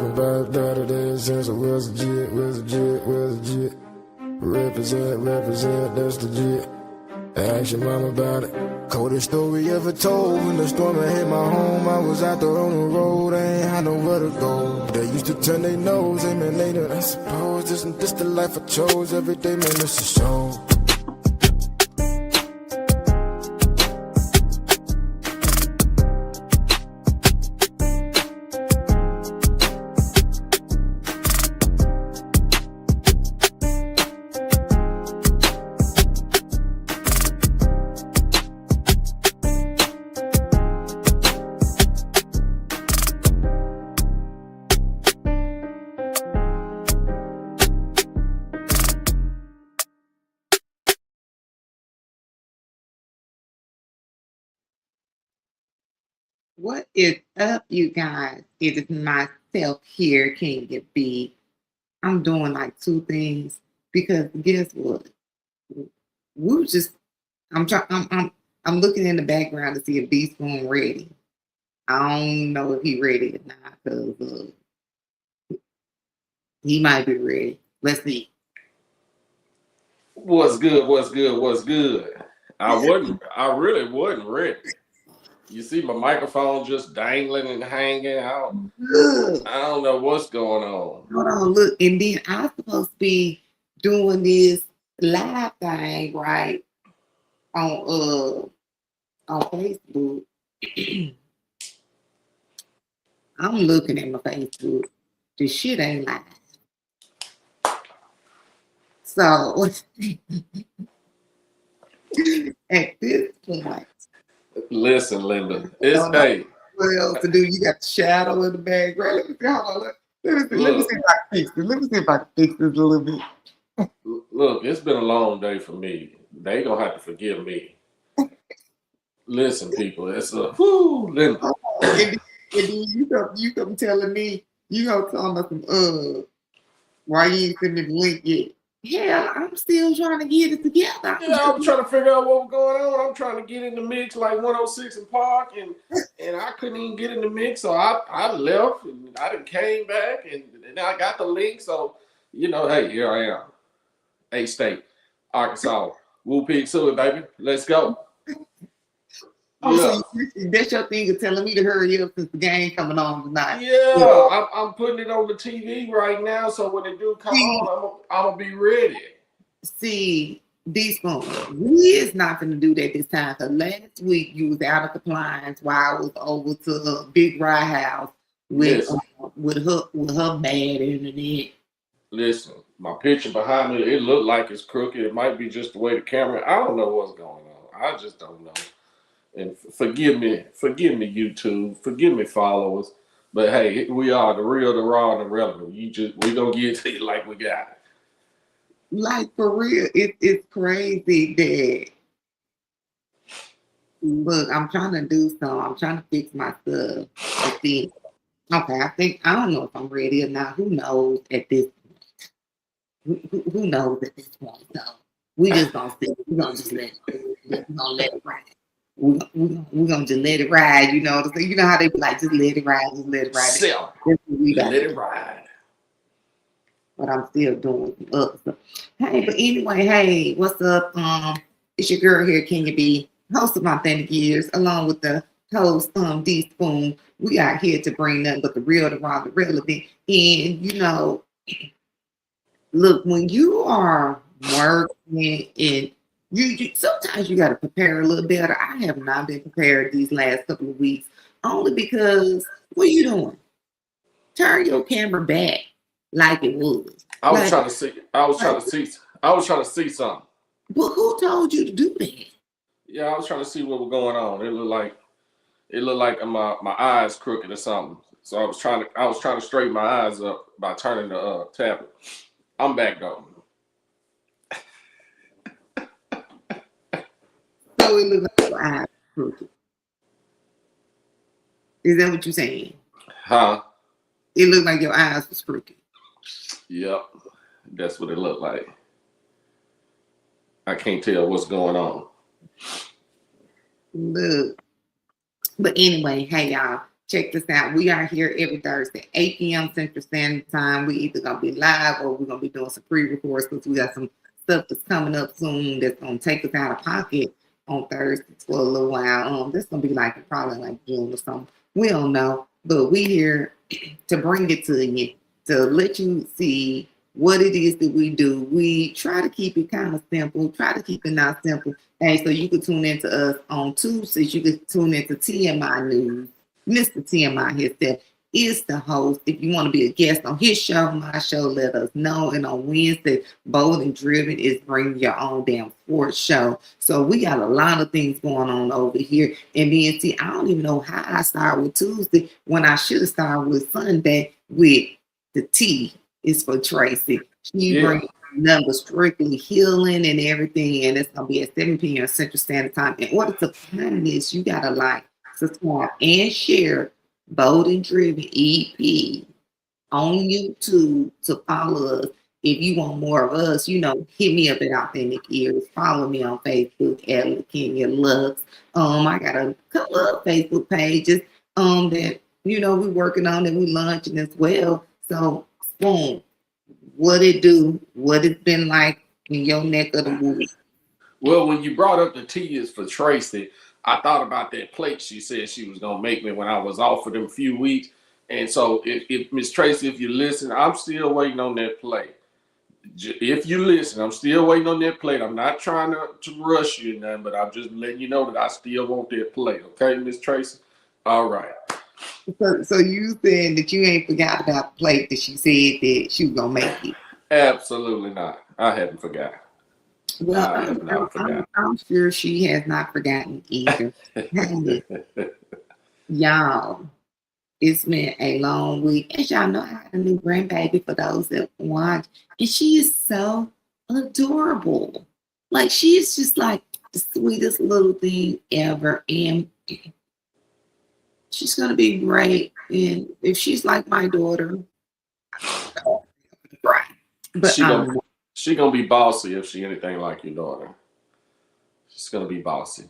rapping about it ever since I was legit. Represent, that's legit. Ask your mom about it. Coldest story ever told. When the storm had hit my home, I was out there on the road. I ain't had nowhere to go. They used to turn their nose at me later. I suppose this the life I chose. Every day, man, it's a show. What is up, you guys? It is myself here, King of B. I'm doing like two things because guess what? We just I'm trying I'm looking in the background to see if B Spoon ready. I don't know if he ready or not because he might be ready. Let's see. What's good? I really wasn't ready. You see my microphone just dangling and hanging out. I don't know what's going on. Hold on, look, and then I'm supposed to be doing this live thing, right? On Facebook. I'm looking at my Facebook. The shit ain't live. So at this point, listen, Linda, it's hey. What else to do? You got the shadow in the background. Let me see. Hold on. Let me see if I can fix this. Let me see if I can fix this a little bit. Look, it's been a long day for me. They gonna have to forgive me. Listen, people, it's a Linda. And then you come telling me you gonna tell me some why you ain't send me the link yet? Yeah, I'm still trying to get it together. Yeah, I'm trying to figure out what was going on. I'm trying to get in the mix like 106 in Park, and I couldn't even get in the mix, so I left and I done came back and I got the link. So hey, here I am, A-State, Arkansas, Woo Pig Suey, baby, let's go. Oh, yeah. So that's your thing of telling me to hurry up since the game coming on tonight. Yeah, I'm putting it on the TV right now, so when they do come on, I'm gonna be ready. See, these phones, we is not gonna do that this time. Cause last week you was out of compliance while I was over to Big Rye House with her bad internet. Listen, my picture behind me, it looked like it's crooked. It might be just the way the camera. I don't know what's going on. I just don't know. And forgive me, YouTube. Forgive me, followers. But hey, we are the real, the raw, and the relevant. We gonna get to you like we got it. Like for real, it's crazy that. Look, I'm trying to do something. I'm trying to fix my stuff. Okay, I don't know if I'm ready or not. Who knows at this point? Who knows at this point? So we just gonna see. We're gonna just let it ride. We're gonna just let it ride, you know. You know how they be like, just let it ride, just let it ride. Let it ride. But I'm still doing some stuff. Hey, but anyway, hey, what's up? It's your girl here, King of B, host of Authentic Years, along with the host, D Spoon. We are here to bring nothing but the real, the raw, the relevant. And look, when you are working in you sometimes you got to prepare a little better. I have not been prepared these last couple of weeks, only because what are you doing? Turn your camera back like it was. I was trying to see something. But who told you to do that? Yeah, I was trying to see what was going on. It looked like my eyes crooked or something. So I was trying to straighten my eyes up by turning the tablet. I'm back though. So it looks like your eyes crooked. Is that what you're saying? Huh? It looked like your eyes was crooked. Yep, that's what it looked like. I can't tell what's going on. Look. But anyway, hey y'all, check this out. We are here every Thursday, 8 p.m. Central Standard Time. We either gonna be live or we're gonna be doing some pre-records because we got some stuff that's coming up soon that's gonna take us out of pocket on Thursdays for a little while. This gonna be like probably like June or something. We don't know, but we here to bring it to you, to let you see what it is that we do. We try to keep it kind of simple, try to keep it not simple. Hey, so you can tune into us on Tuesdays. You can tune into TMI News. Mr. TMI himself is the host. If you want to be a guest on his show, my show, let us know. And on Wednesday, Bold and Driven is bringing your own damn sports show. So we got a lot of things going on over here. And then, see, I don't even know how I started with Tuesday when I should have started with Sunday with the T is for Tracy. She brings numbers strictly healing and everything, and it's gonna be at 7 p.m. Central Standard Time. In order to find this, you gotta like, subscribe, and share Bold and Driven EP on YouTube to follow us. If you want more of us, you know, hit me up at Authentic Ears. Follow me on Facebook at LaKenya Lux. I got a couple of Facebook pages that you know we're working on and we launching as well. So boom, what it do, what it's been like in your neck of the woods. Well, when you brought up the T is for Tracy, I thought about that plate she said she was gonna make me when I was off for them few weeks. And so if Miss Tracy, if you listen, I'm still waiting on that plate. If you listen, I'm still waiting on that plate. I'm not trying to rush you or nothing, but I'm just letting you know that I still want that plate. Okay, Miss Tracy? All right. So you saying that you ain't forgot about the plate that she said that she was gonna make it? Absolutely not. I haven't forgotten. Well, I'm sure she has not forgotten either. Y'all, it's been a long week. As y'all know, I had a new grandbaby for those that watch, and she is so adorable. Like, she is just like the sweetest little thing ever. And she's gonna be great. And if she's like my daughter, right. But she gonna be bossy if she anything like your daughter. She's gonna be bossy.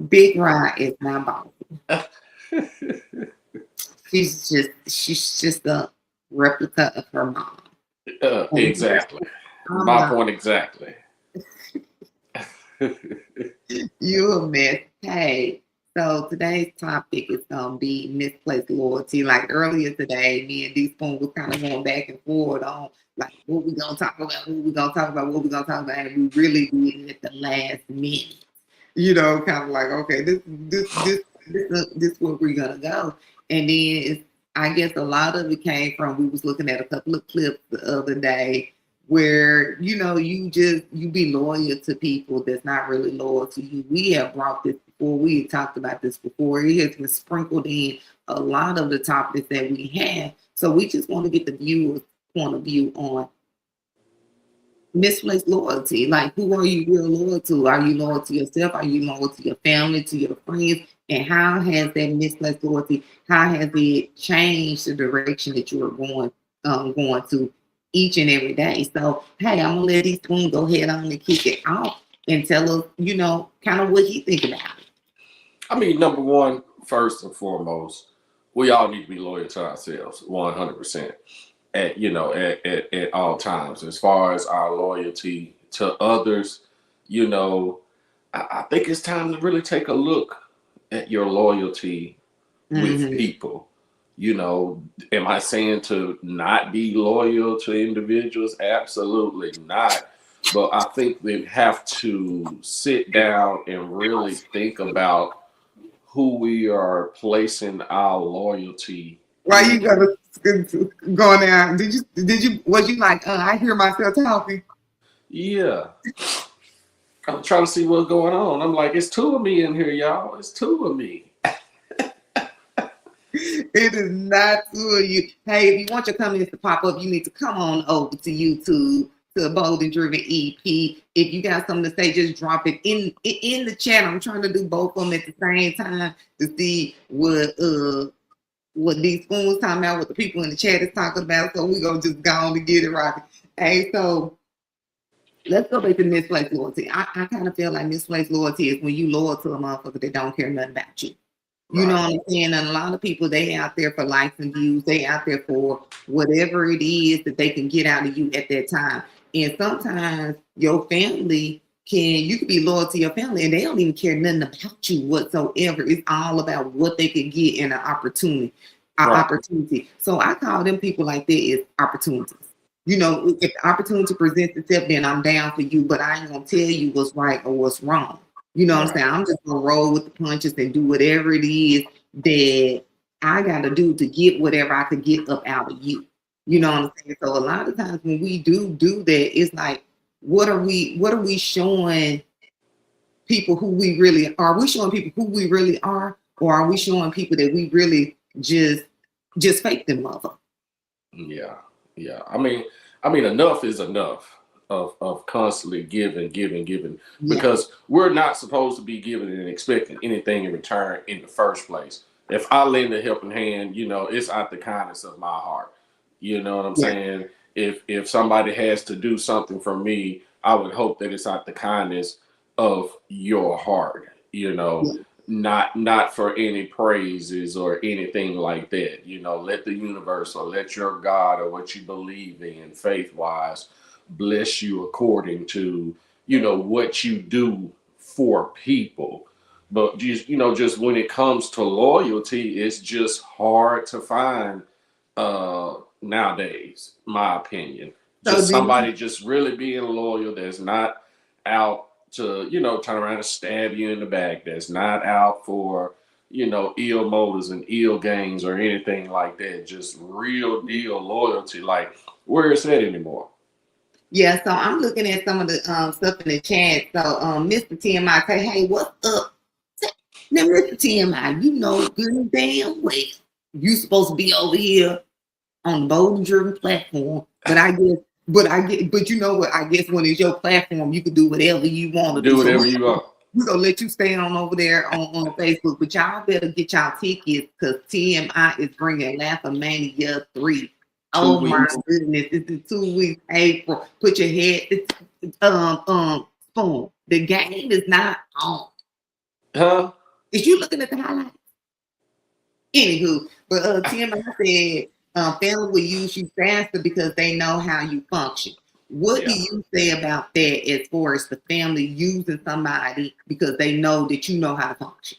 Big Rod is not bossy. she's just a replica of her mom. Exactly. My point exactly. You a mess. Hey, so today's topic is gonna be misplaced loyalty. Like earlier today, me and D Spoon was kind of going back and forth on like what we gonna talk about, and we really did it at the last minute. You know, kind of like, okay, this where we're gonna go. And then I guess a lot of it came from we was looking at a couple of clips the other day where, you know, you be loyal to people that's not really loyal to you. We have brought this before. We had talked about this before. It has been sprinkled in a lot of the topics that we have. So we just want to get the viewer's point of view on misplaced loyalty. Like, who are you real loyal to? Are you loyal to yourself? Are you loyal to your family, to your friends? And how has that misplaced loyalty, how has it changed the direction that you are going to each and every day? So, hey, I'm gonna let these twins go ahead on and kick it off and tell us, you know, kind of what he think about it. I mean, number one, first and foremost, we all need to be loyal to ourselves, 100%. At all times. As far as our loyalty to others, you know, I think it's time to really take a look at your loyalty with people. You know, am I saying to not be loyal to individuals? Absolutely not. But I think we have to sit down and really think about who we are placing our loyalty. Why you gotta go now? Was you like, I hear myself talking? Yeah. I'm trying to see what's going on. I'm like, it's two of me in here, y'all. It's two of me. It is not two of you. Hey, if you want your comments to pop up, you need to come on over to YouTube to Bold and Driven EP. If you got something to say, just drop it in the chat. I'm trying to do both of them at the same time to see what these fools talking about, what the people in the chat is talking about. So we're gonna just go on and get it right. Hey, so let's go back to misplaced loyalty. I kind of feel like misplaced loyalty is when you loyal to a motherfucker that don't care nothing about you. You know what I'm saying? And a lot of people, they out there for likes and views. They out there for whatever it is that they can get out of you at that time. And sometimes your family you could be loyal to your family and they don't even care nothing about you whatsoever. It's all about what they could get in an opportunity. So I call them people like that is opportunities. You know, if the opportunity presents itself, then I'm down for you, but I ain't gonna tell you what's right or what's wrong. You know what I'm saying? I'm just gonna roll with the punches and do whatever it is that I gotta do to get whatever I could get up out of you. You know what I'm saying? So a lot of times when we do that, it's like, what are we showing people who we really are? Are we showing people who we really are, or are we showing people that we really just fake them mother? Yeah. I mean, enough is enough of constantly giving, because we're not supposed to be giving and expecting anything in return in the first place. If I lend a helping hand, you know, it's out the kindness of my heart. You know what I'm saying? If somebody has to do something for me, I would hope that it's out the kindness of your heart, you know, not for any praises or anything like that. You know, let the universe or let your God or what you believe in faith wise bless you according to, you know, what you do for people. But just, you know, just when it comes to loyalty, it's just hard to find nowadays, my opinion. Just somebody just really being loyal, that's not out to, you know, turn around and stab you in the back, that's not out for, you know, ill motives and ill gains or anything like that. Just real deal loyalty. Like, where is that anymore? Yeah, so I'm looking at some of the stuff in the chat. So Mr. TMI say, hey, what's up? Now, Mr. TMI, you know good and damn well you supposed to be over here on the Bold Driven platform, but you know what? I guess when it's your platform, you can do whatever you want to do. Whatever you want. We're gonna let you stay on over there on Facebook, but y'all better get y'all tickets because TMI is bringing Laugh-A-Mania 3. Oh my goodness, it's in 2 weeks, April. Put your head, spoon. The game is not on. Huh? Is you looking at the highlights? Anywho, but TMI said family will use you faster because they know how you function. What do you say about that as far as the family using somebody because they know that you know how to function?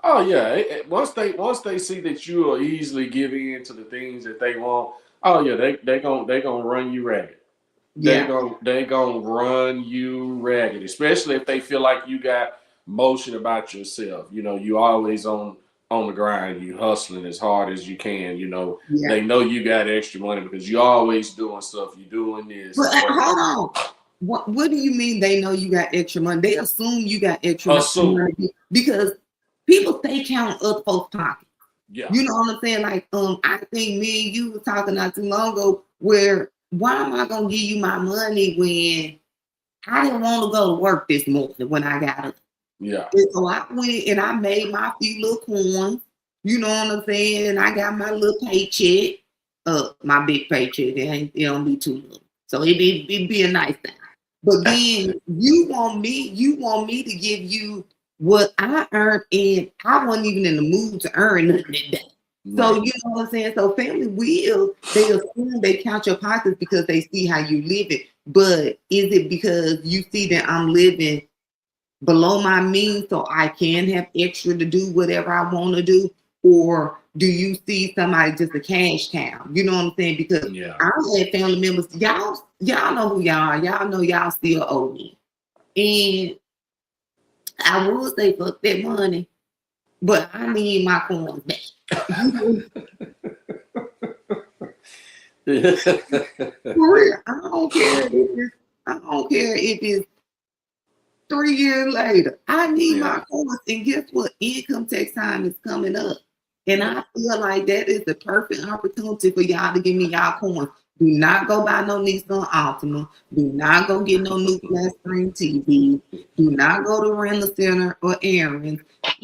Oh yeah, once they see that you will easily give in to the things that they want, oh yeah, they gonna run you ragged. They gonna run you ragged, especially if they feel like you got motion about yourself. You know, you always on the grind, you hustling as hard as you can. You know, they know you got extra money because you always doing stuff. You doing this. But hold on. What do you mean they know you got extra money? They assume you got extra money because people stay counting up folks' pockets. Yeah. You know what I'm saying? Like, I think me and you were talking not too long ago where why am I gonna give you my money when I didn't want to go to work this morning when I got up? Yeah. And so I went and I made my few little coins, you know what I'm saying? And I got my little paycheck, my big paycheck. It don't be too little. So it'd be a nice thing. But then you want me to give you what I earned, and I wasn't even in the mood to earn nothing that day. So you know what I'm saying? So family they assume they count your pockets because they see how you live it. But is it because you see that I'm living below my means so I can have extra to do whatever I want to do? Or do you see somebody just a cash cow? You know what I'm saying? Because I had family members, y'all know who y'all are. Y'all know y'all still owe me. And I will say fuck that money, but I need my coins back. For real, I don't care if it's 3 years later. I need my coins, and guess what? Income tax time is coming up, and I feel like that is the perfect opportunity for y'all to give me y'all coins. Do not go buy no Nissan Altima. Do not go get no new flat screen TV. Do not go to Rental Center or Aaron's.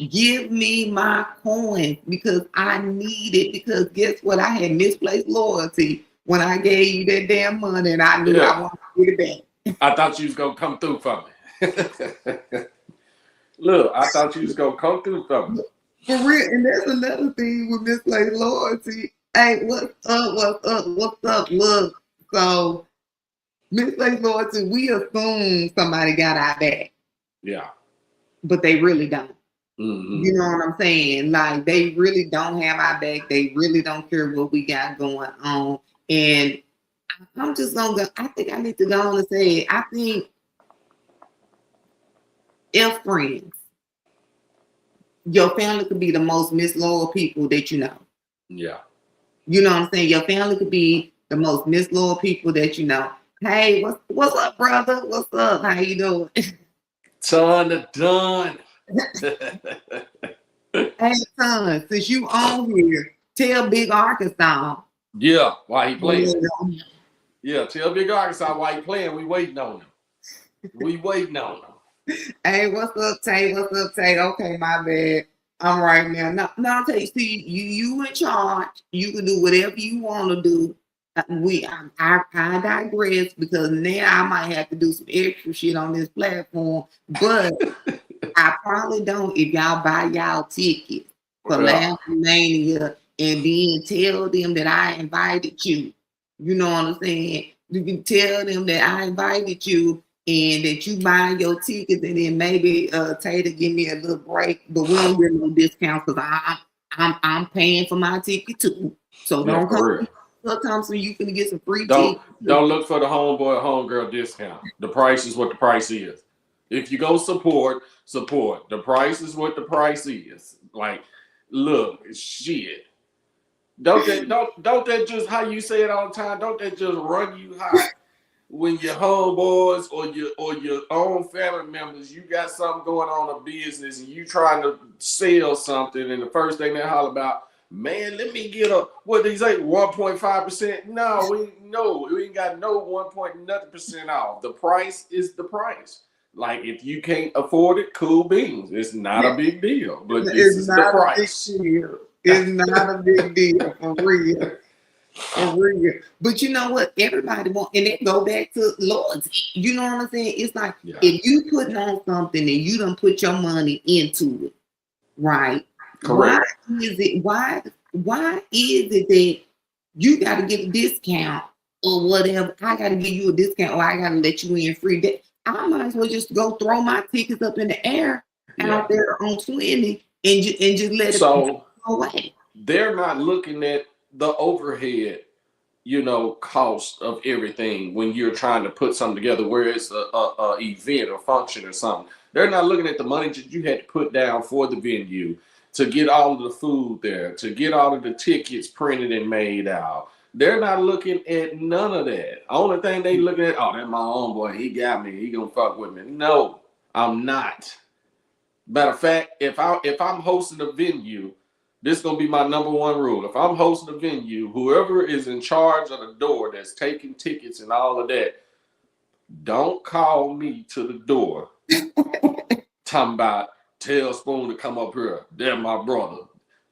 Give me my coins because I need it. Because guess what? I had misplaced loyalty when I gave you that damn money and I knew I wanted to get it back. I thought you was gonna come through for me. Look, I thought you was gonna come through for me. For real, and that's another thing with Misplace Loyalty. Hey, what's up? What's up? What's up? Look, so Misplace Loyalty, we assume somebody got our back, Yeah. but they really don't. Mm-hmm. You know what I'm saying? Like they really don't have our back. They really don't care what we got going on. And I'm just gonna go. I think I need to go on and say it. I think if friends, your family could be the most misloyal people that you know. Yeah. You know what I'm saying? Your family could be the most misloyal people that you know. Hey, what's up, brother? What's up? How you doing? Ton of done. Hey, son, since you on here, tell Big Arkansas. Yeah, why he playing? Yeah, tell Big Arkansas why he playing. We waiting on him. We waiting on him. Hey, what's up, Tay? What's up, Tay? Okay, my bad. I'm right now. No, Tay. See, you in charge. You can do whatever you want to do. I digress because now I might have to do some extra shit on this platform, but I probably don't if y'all buy y'all tickets for Last Mania and then tell them that I invited you. You know what I'm saying? You can tell them that I invited you and that you buy your tickets, and then maybe Tater give me a little break, but we don't get no discount because I'm paying for my ticket too. So don't come. So you can get some free tickets. Don't look for the homeboy or homegirl discount. The price is what the price is. If you go support. The price is what the price is. Like, look, shit. Don't that just how you say it all the time? Don't that just run you hot when your homeboys or your own family members, you got something going on in business and you trying to sell something, and the first thing they holler about, man, let me get a, what did he say, 1.5%? No, we ain't got no 1.nothing% off. The price is the price. Like, if you can't afford it, cool beans. It's not a big deal, but this is the price. It's not a big deal, for real. For real. But you know what? Everybody want, and it go back to loyalty. You know what I'm saying? It's like, if you putting on something and you don't put your money into it, right? Correct. Why is it that you got to get a discount or whatever? I got to give you a discount or I got to let you in free. I might as well just go throw my tickets up in the air out there on 20 and just let it go away. They're not looking at the overhead, cost of everything when you're trying to put something together, where it's a event or function or something. They're not looking at the money that you had to put down for the venue, to get all of the food there, to get all of the tickets printed and made out. They're not looking at none of that. Only thing they looking at, oh, that's my homeboy. He got me. He gonna fuck with me. No, I'm not. Matter of fact, if I'm hosting a venue, this is gonna be my number one rule. If I'm hosting a venue, whoever is in charge of the door that's taking tickets and all of that, don't call me to the door talking about, tell Spoon to come up here. They're my brother.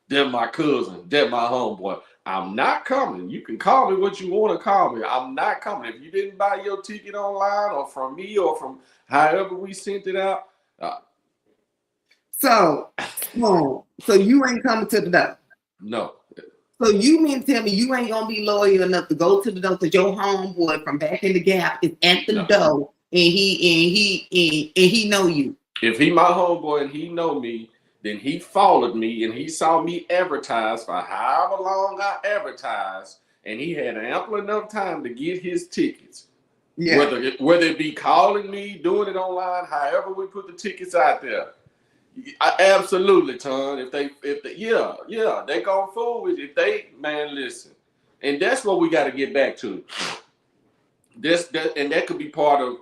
They're my cousin. They're my homeboy. I'm not coming. You can call me what you want to call me. I'm not coming. If you didn't buy your ticket online or from me or from however we sent it out. So you ain't coming to the door? No. So you mean to tell me you ain't gonna be loyal enough to go to the door because your homeboy from back in the Gap is at the door and he know you? If he my homeboy and he know me, then he followed me and he saw me advertise for however long I advertised, and he had ample enough time to get his tickets. Yeah. Whether it be calling me, doing it online, however we put the tickets out there. Absolutely, Ton. If they they gonna fool with you. If they, man, listen. And that's what we got to get back to. And that could be part of,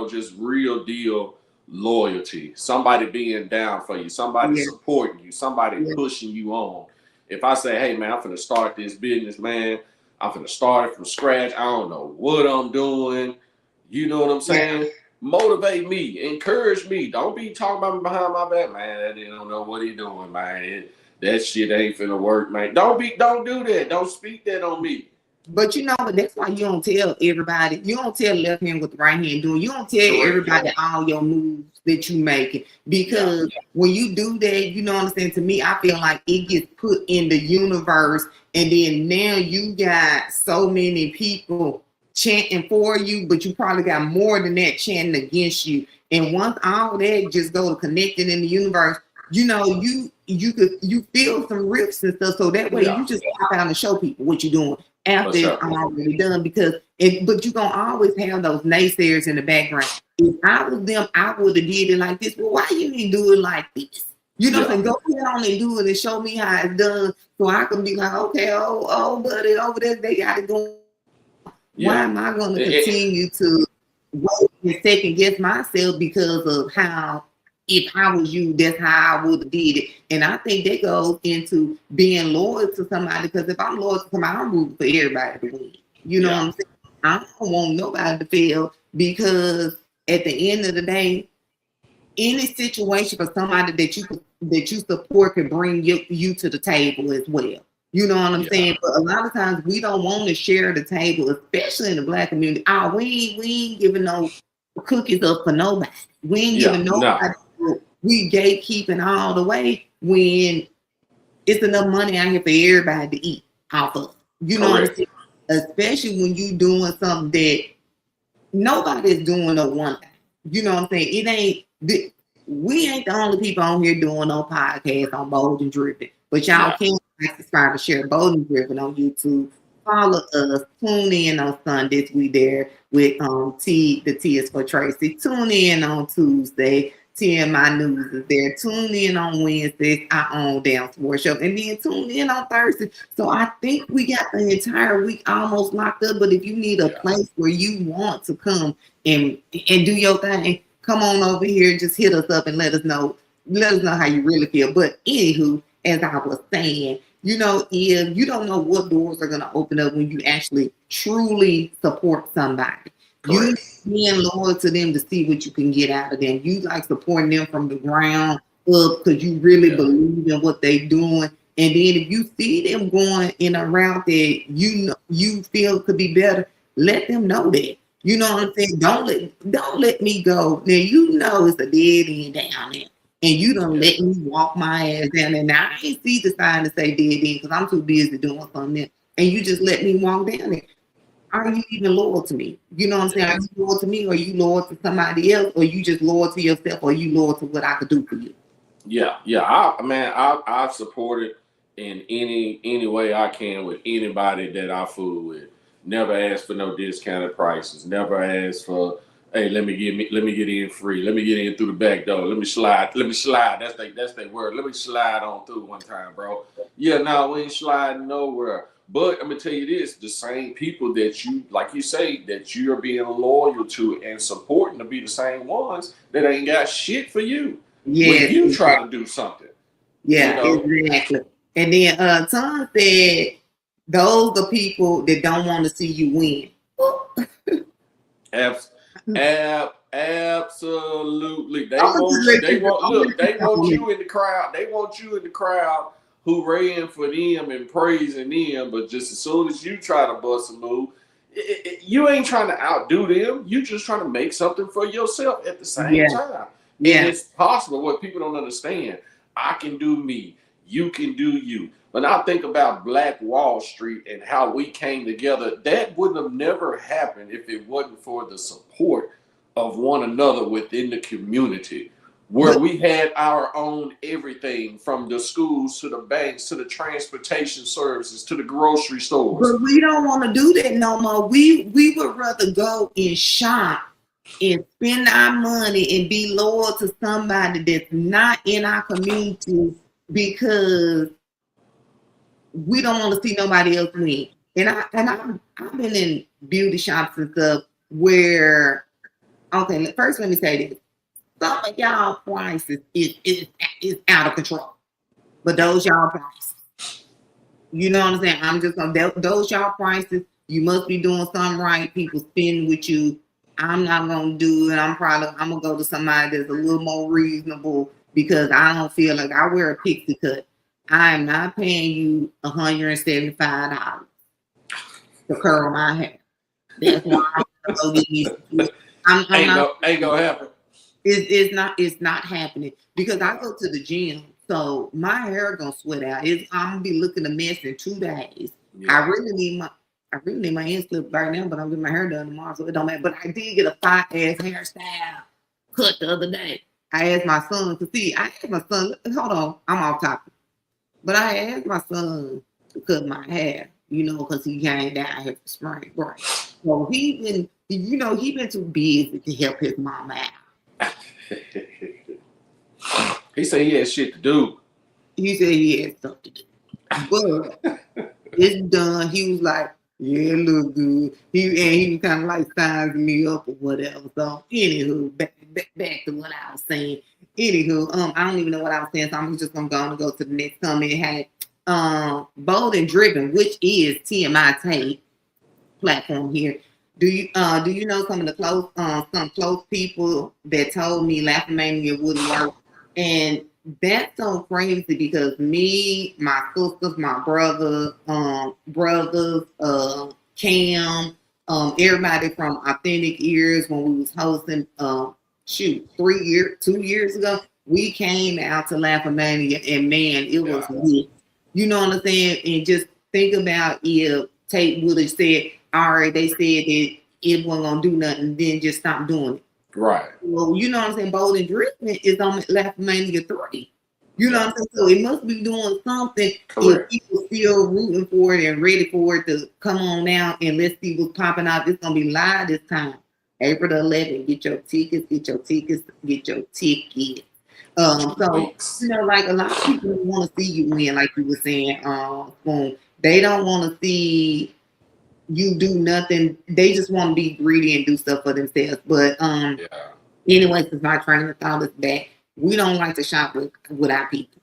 just real deal loyalty. Somebody being down for you, somebody supporting you, somebody pushing you on. If I say, hey man, I'm finna start this business, man. I'm finna start it from scratch. I don't know what I'm doing. You know what I'm saying? Yeah. Motivate me, encourage me. Don't be talking about me behind my back, man. They don't know what he doing, man. That shit ain't finna work, man. Don't do that. Don't speak that on me. But you know, but that's why you don't tell everybody. You don't tell the left hand what the right hand doing. You don't tell everybody all your moves that you making, because when you do that, you know what I'm saying. To me, I feel like it gets put in the universe, and then now you got so many people chanting for you, but you probably got more than that chanting against you. And once all that just go to connecting in the universe, you know, you feel some rips and stuff. So that way you just pop out and show people what you're doing after it's already done, because but you're gonna always have those naysayers in the background. If I was them, I would have did it like this. Well, why you didn't do it like this? You know, so go ahead on and do it and show me how it's done, so I can be like, okay, oh, buddy, over there they got it going. Why am I going to continue to wait and second guess myself because of how? If I was you, that's how I would have did it. And I think that goes into being loyal to somebody, because if I'm loyal to somebody, I'm rooting for everybody to win. You know what I'm saying? I don't want nobody to fail, because at the end of the day, any situation for somebody that you support can bring you to the table as well. You know what I'm saying? But a lot of times we don't want to share the table, especially in the Black community. Oh, we ain't giving no cookies up for nobody. We ain't giving nobody. We gatekeeping all the way when it's enough money out here for everybody to eat off of. You know what I'm saying? Especially when you doing something that nobody's doing no one thing. You know what I'm saying? We ain't the only people on here doing no podcast on Bold and Driven. But y'all can subscribe and share Bold and Driven on YouTube. Follow us. Tune in on Sundays. We there with the T is for Tracy. Tune in on Tuesday. TMI News is there. Tune in on Wednesdays, our own Down Sports Show, and then tune in on Thursday. So I think we got the entire week almost locked up. But if you need a place where you want to come and do your thing, come on over here. Just hit us up and let us know. Let us know how you really feel. But anywho, as I was saying, you know, if you don't know what doors are going to open up when you actually truly support somebody. You being loyal to them to see what you can get out of them. You like supporting them from the ground up because you really believe in what they're doing. And then if you see them going in a route that you feel could be better, let them know that. You know what I'm saying? Don't let me go. Now you know it's a dead end down there. And you don't let me walk my ass down there. Now I ain't see the sign to say dead end because I'm too busy doing something. And you just let me walk down there. Are you even loyal to me? You know what I'm saying? Are you loyal to me, or are you loyal to somebody else, or you just loyal to yourself, or are you loyal to what I could do for you? I've supported in any way I can with anybody that I fool with. Never ask for no discounted prices. Never ask for, hey, let me get in free. Let me get in through the back door. Let me slide. That's their word. Let me slide on through one time, bro. Yeah, no, we ain't sliding nowhere. But I'm gonna tell you this: the same people that you, like you say, that you're being loyal to and supporting, to be the same ones that ain't got shit for you. When you try to do something. Yeah, you know? Exactly. And then Tom said, those are people that don't want to see you win. Absolutely. They want you in the crowd. They want you in the crowd hooraying for them and praising them, but just as soon as you try to bust a move, you ain't trying to outdo them. You just trying to make something for yourself at the same time. And it's possible. What people don't understand, I can do me, you can do you. When I think about Black Wall Street and how we came together, that wouldn't have never happened if it wasn't for the support of one another within the community, where we had our own everything, from the schools to the banks to the transportation services to the grocery stores. But we don't want to do that no more. We would rather go and shop and spend our money and be loyal to somebody that's not in our community, because we don't want to see nobody else win. And I've been in beauty shops and stuff where, okay, first let me say this. Some of y'all prices is out of control. But those y'all prices, you know what I'm saying? I'm just gonna, those y'all prices, you must be doing something right. People spending with you. I'm not gonna do it. I'm gonna go to somebody that's a little more reasonable, because I don't feel like I wear a pixie cut. I am not paying you $175. to curl my hair. That's why I'm gonna go get me some twist. I'm not. Ain't gonna happen. It's not happening because I go to the gym, so my hair gonna sweat out. I'm gonna be looking a mess in 2 days. Yeah. I really need my ends clipped right now, but I'm getting my hair done tomorrow, so it don't matter. But I did get a fire ass hairstyle cut the other day. I asked my son to see. I asked my son. Hold on, I'm off topic. But I asked my son to cut my hair, because he came down here for spring break. So he been too busy to help his mama out. He said he had shit to do. He said he had stuff to do. But it's done. He was like, yeah, it look good. He kind of like sizing me up or whatever. So anywho, back to what I was saying. Anywho, I don't even know what I was saying, so I'm just gonna go to the next comment. Hey, Bold and Driven, which is TMI tape platform here. Do you know some of the some close people that told me Laughmania wouldn't work? And that's so crazy because me, my sisters, my brother, brothers, Cam, everybody from Authentic Ears when we was hosting 2 years ago, we came out to Laughmania and man, it was lit. You know what I'm saying? And just think about if Tate would have said, all right, they said that it wasn't gonna do nothing, then just stop doing it. Right. Well, you know what I'm saying? Bold and Driven is on Laughmania 3. You know what I'm saying? So it must be doing something. Correct. If people still rooting for it and ready for it to come on out and let's see what's popping out. It's gonna be live this time. April the 11th. Get your tickets. So like a lot of people want to see you win, like you were saying. They don't want to see you do nothing. They just want to be greedy and do stuff for themselves. But anyway, since my train of thought is back, we don't like to shop with our people.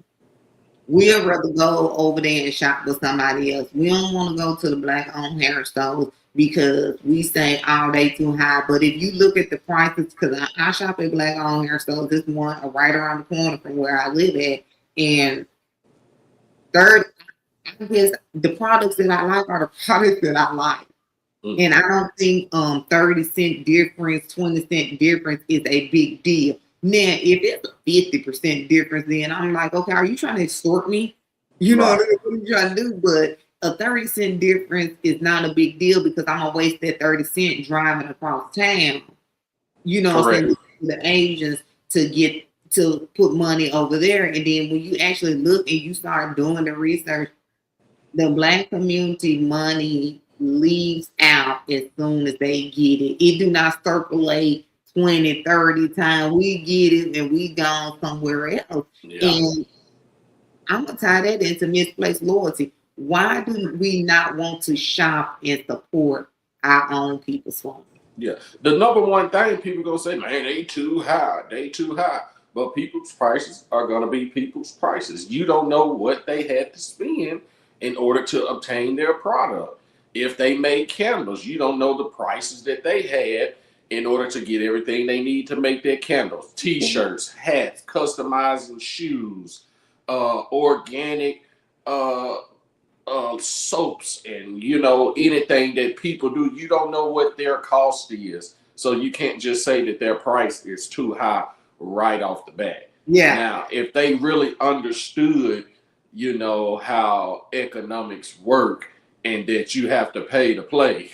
We'd rather go over there and shop with somebody else. We don't want to go to the black-owned hair stores because we say, oh, they too high. But if you look at the prices, because I shop at black-owned hair stores, this one right around the corner from where I live at, and I guess the products that I like are the products that I like. Mm-hmm. And I don't think 30-cent difference, 20-cent difference is a big deal. Now, if it's a 50% difference, then I'm like, okay, are you trying to extort me? You know what I'm trying to do? But a 30-cent difference is not a big deal because I'm going to waste that 30 cents driving across town. You know what I'm saying? The Asians to put money over there. And then when you actually look and you start doing the research, the black community money leaves out as soon as they get it. It do not circulate 20, 30 times. We get it and we gone somewhere else. Yeah. And I'm going to tie that into Misplace Loyalty. Why do we not want to shop and support our own people's funds? Yeah. The number one thing people going to say, man, they too high. But people's prices are going to be people's prices. You don't know what they had to spend in order to obtain their product. If they made candles, you don't know the prices that they had in order to get everything they need to make their candles. T-shirts, hats, customizing shoes, organic soaps, and anything that people do. You don't know what their cost is. So you can't just say that their price is too high right off the bat. Yeah. Now, if they really understood how economics work and that you have to pay to play.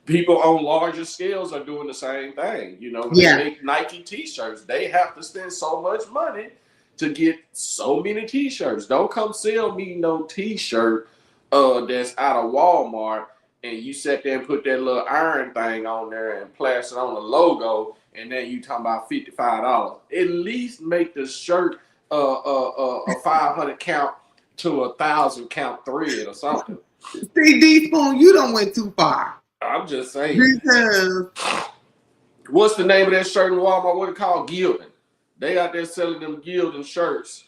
People on larger scales are doing the same thing. When they make Nike t-shirts, they have to spend so much money to get so many t-shirts. Don't come sell me no t-shirt that's out of Walmart and you sit there and put that little iron thing on there and plaster on the logo and then you talking about $55. At least make the shirt a 500 count to 1,000 count thread or something. See, D-Spoon, you don't went too far. I'm just saying. Because what's the name of that shirt in Walmart? What it called? Gilding. They out there selling them Gilding shirts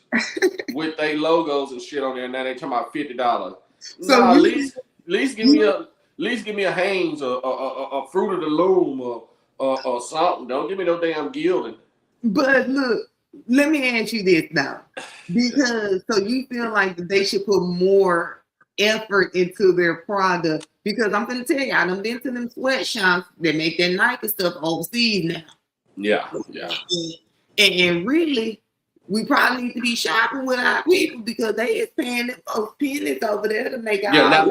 with their logos and shit on there. Now they talking about $50. So at least give me a Hanes or a Fruit of the Loom or something. Don't give me no damn Gilding. But look. Let me ask you this now, because so you feel like they should put more effort into their product. Because I'm gonna tell you, I done been to them sweatshops that make that Nike stuff overseas now. Yeah. And really, we probably need to be shopping with our people because they is paying them folks pennies over there to make Yeah. our.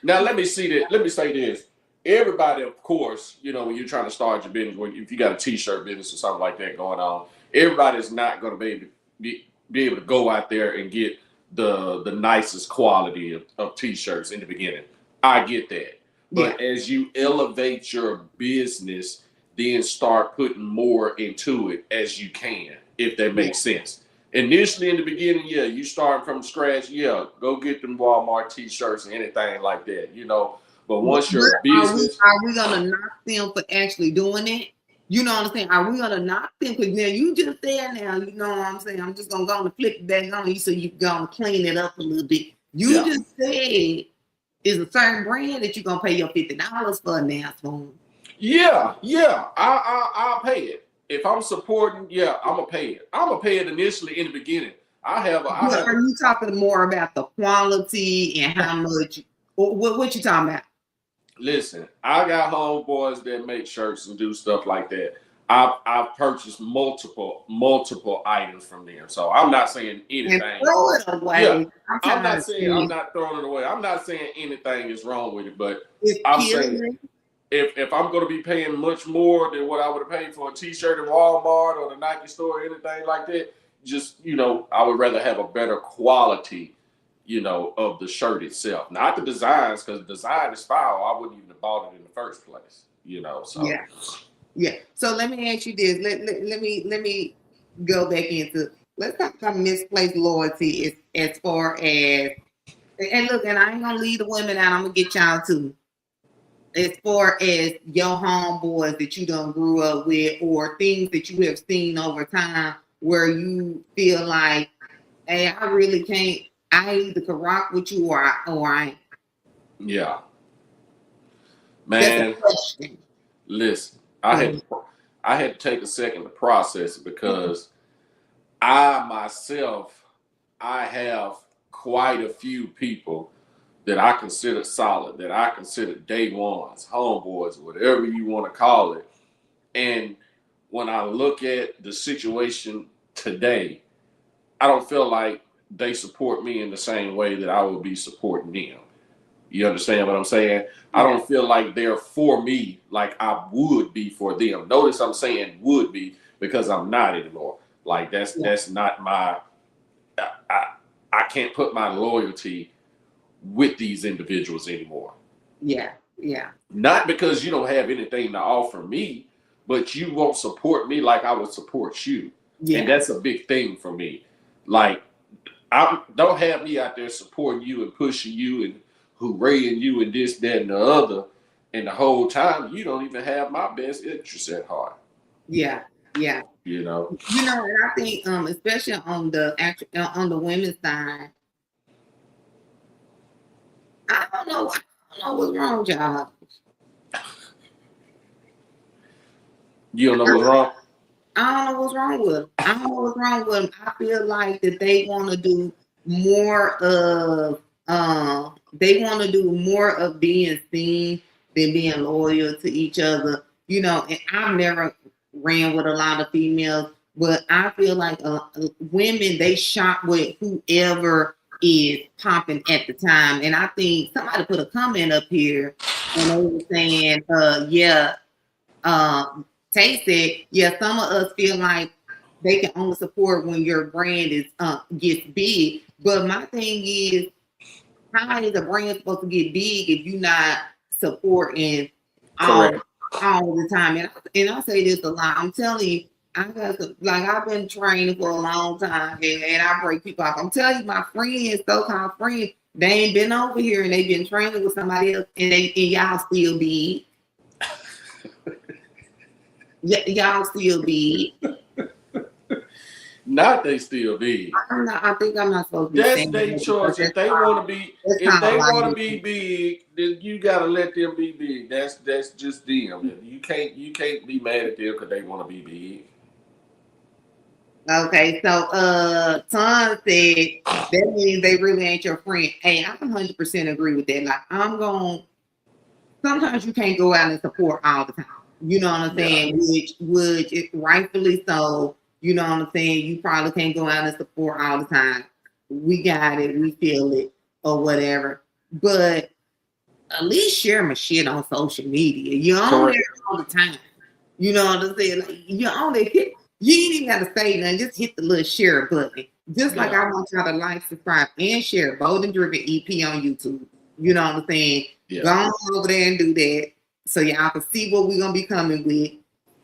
Let me see that. Let me say this. Everybody, of course, you know, when you're trying to start your business, if you got a t-shirt business or something like that going on, everybody's not going to be able to go out there and get the nicest quality of t-shirts in the beginning. I get that. But as you elevate your business, then start putting more into it as you can, if that makes sense. Initially in the beginning, you start from scratch, go get them Walmart t-shirts and anything like that, you know. But once your business, are we gonna knock them for actually doing it? You know what I'm saying? Are we gonna knock them? Because now you just there now, you know what I'm saying? I'm just gonna go and flip it back on you so you gonna clean it up a little bit. You just said it's a certain brand that you're gonna pay your $50 for now, Spoon. I'll pay it. If I'm supporting, I'm gonna pay it. I'm gonna pay it initially in the beginning. Are you talking more about the quality and how much? What you talking about? Listen, I got homeboys that make shirts and do stuff like that. I've purchased multiple items from them. So I'm not saying anything. And throw it away. Yeah, I'm not saying I'm not throwing it away. I'm not saying anything is wrong with it, but I'm saying if I'm going to be paying much more than what I would have paid for a t-shirt at Walmart or the Nike store or anything like that, just, you know, I would rather have a better quality, you know, of the shirt itself, not the designs, because the design is foul. I wouldn't even have bought it in the first place, you know. So So let me ask you this. Let me go back into. Let's talk about misplaced loyalty as far as. And look, and I ain't gonna leave the women out. I'm gonna get y'all too. As far as your homeboys that you done grew up with, or things that you have seen over time, where you feel like, hey, I really can't. I either can rock with you or I ain't. Yeah. Man, listen, I had to take a second to process it because I myself, I have quite a few people that I consider solid, that I consider day ones, homeboys, whatever you want to call it. And when I look at the situation today, I don't feel like they support me in the same way that I would be supporting them. You understand what I'm saying? I don't feel like they're for me like I would be for them. Notice I'm saying would be because I'm not anymore. Like that's not my. I can't put my loyalty with these individuals anymore. Yeah. Not because you don't have anything to offer me, but you won't support me like I would support you. Yeah. And that's a big thing for me. Like, don't have me out there supporting you and pushing you and hooraying you and this, that, and the other. And the whole time, you don't even have my best interests at heart. Yeah. You know. And I think, especially on the women's side, I don't know what's wrong with y'all. You don't know what's wrong? I don't know what's wrong with them. I feel like that they want to do more of being seen than being loyal to each other. You know, and I've never ran with a lot of females, but I feel like women, they shop with whoever is popping at the time. And I think somebody put a comment up here and they were saying, Tay said, some of us feel like they can only support when your brand is gets big. But my thing is, how is a brand supposed to get big if you're not supporting all the time? And I say this a lot. I'm telling you, I've been training for a long time, and I break people off. I'm telling you, my friends, so-called friends, they ain't been over here and they've been training with somebody else, and y'all still big. Y'all still big. Not they still big. I think I'm not supposed to be. That's their choice. If they want to be big, then you gotta let them be big. That's just them. You can't be mad at them because they want to be big. Okay, so Tom said that means they really ain't your friend. Hey, I 100% agree with that. Like I'm going sometimes you can't go out and support all the time. You know what I'm Yeah. saying? Which it, rightfully so. You know what I'm saying? You probably can't go out and support all the time. We got it, we feel it, or whatever. But at least share my shit on social media. You're on there Correct. all the time. You know what I'm saying? Like, you're on there. You ain't even got to say nothing. Just hit the little share button. Just like Yeah. I want y'all to like, subscribe, and share Bold and Driven EP on YouTube. You know what I'm saying? Yeah. Go on over there and do that so y'all can see what we're going to be coming with,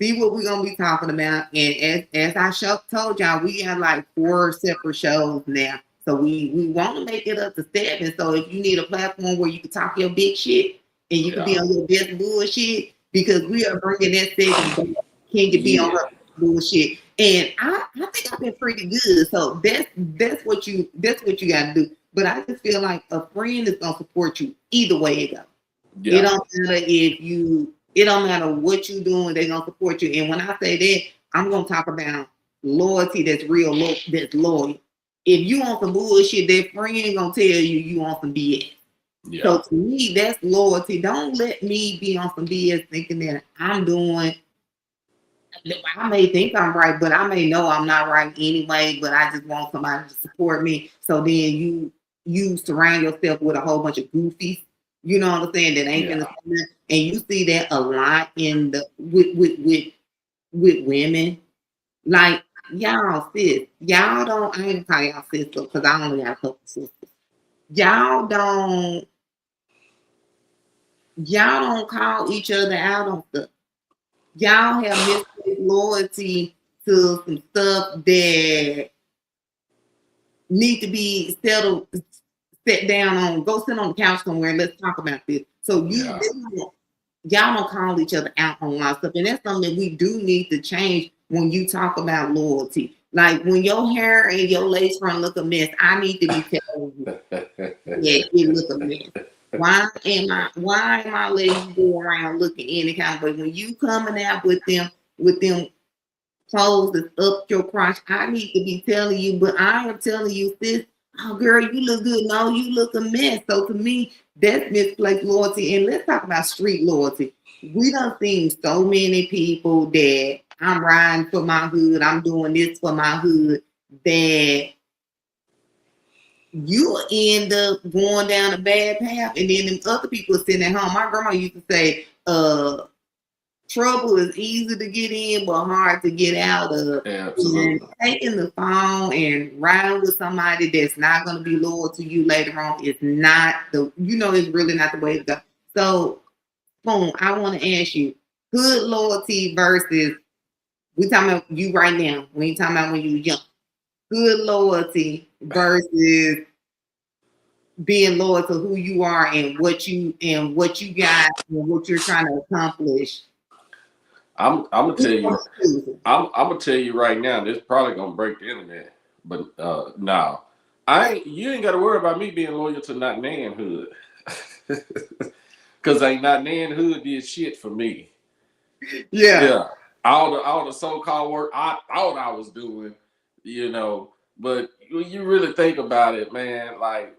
see what we're going to be talking about. And as I told y'all, we got like 4 separate shows now. So we want to make it up to 7. So if you need a platform where you can talk your big shit and you can be Yeah. on your best bullshit, because we are bringing that segment back. Can you be on Yeah. her bullshit? And I think I've been pretty good. So that's what you got to do. But I just feel like a friend is gonna support you either way it goes. It Yeah. don't matter if you. It don't matter what you doing. They're gonna support you. And when I say that, I'm gonna talk about loyalty. That's real. That's loyal. If you want some bullshit, that friend gonna tell you want some BS. So Yeah. to me, that's loyalty. Don't let me be on some BS thinking that I'm doing. I may think I'm right, but I may know I'm not right anyway. But I just want somebody to support me. So then you surround yourself with a whole bunch of goofies. You know what I'm saying? That ain't gonna Yeah. say nothing. And you see that a lot in the with women. Like y'all sis, y'all don't. I ain't gonna call y'all sisters because I only got a couple sisters. Y'all don't y'all don't call each other out on stuff. Y'all have misplaced loyalty to some stuff that need to be settled, set down on. Go sit on the couch somewhere and let's talk about this. So Yeah. y'all don't call each other out on a lot of stuff, and that's something that we do need to change when you talk about loyalty. Like when your hair and your lace front look a mess, I need to be telling you, yeah, it look a mess. Why am I letting you go around looking any kind of way? When you coming out with them clothes that's up your crotch, I need to be telling you, but I am telling you, sis, oh girl, you look good. No, you look a mess. So to me, that's misplaced loyalty. And let's talk about street loyalty. We done seen so many people that I'm riding for my hood, I'm doing this for my hood, that you end up going down a bad path, and then them other people are sitting at home. My grandma used to say, trouble is easy to get in, but hard to get out of. And Absolutely. taking the phone and riding with somebody that's not going to be loyal to you later on is not it's really not the way to go. So, boom, I want to ask you, good loyalty versus, we talking about you right now, we ain't talking about when you were young. Good loyalty versus being loyal to who you are and what you got and what you're trying to accomplish. I'm gonna tell Which one you. you choosing? I'm gonna tell you right now. This probably gonna break the internet, but no, I ain't. You ain't got to worry about me being loyal to not Nan Hood, cause ain't not Nan Hood did shit for me. Yeah. Yeah, all the so called work I thought I was doing, but when you really think about it, man, like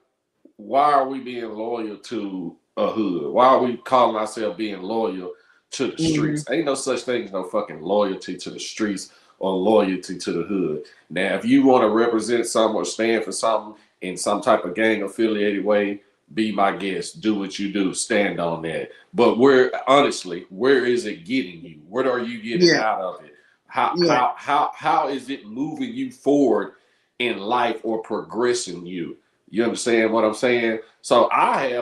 why are we being loyal to a hood? Why are we calling ourselves being loyal to the Mhm. streets? Ain't no such thing as no fucking loyalty to the streets or loyalty to the hood. Now, if you want to represent something or stand for something in some type of gang affiliated way, be my guest. Do what you do. Stand on that. But where is it getting you? What are you getting Yeah. out of it? How Yeah. how how how is it moving you forward in life or progressing you? You understand what I'm saying? So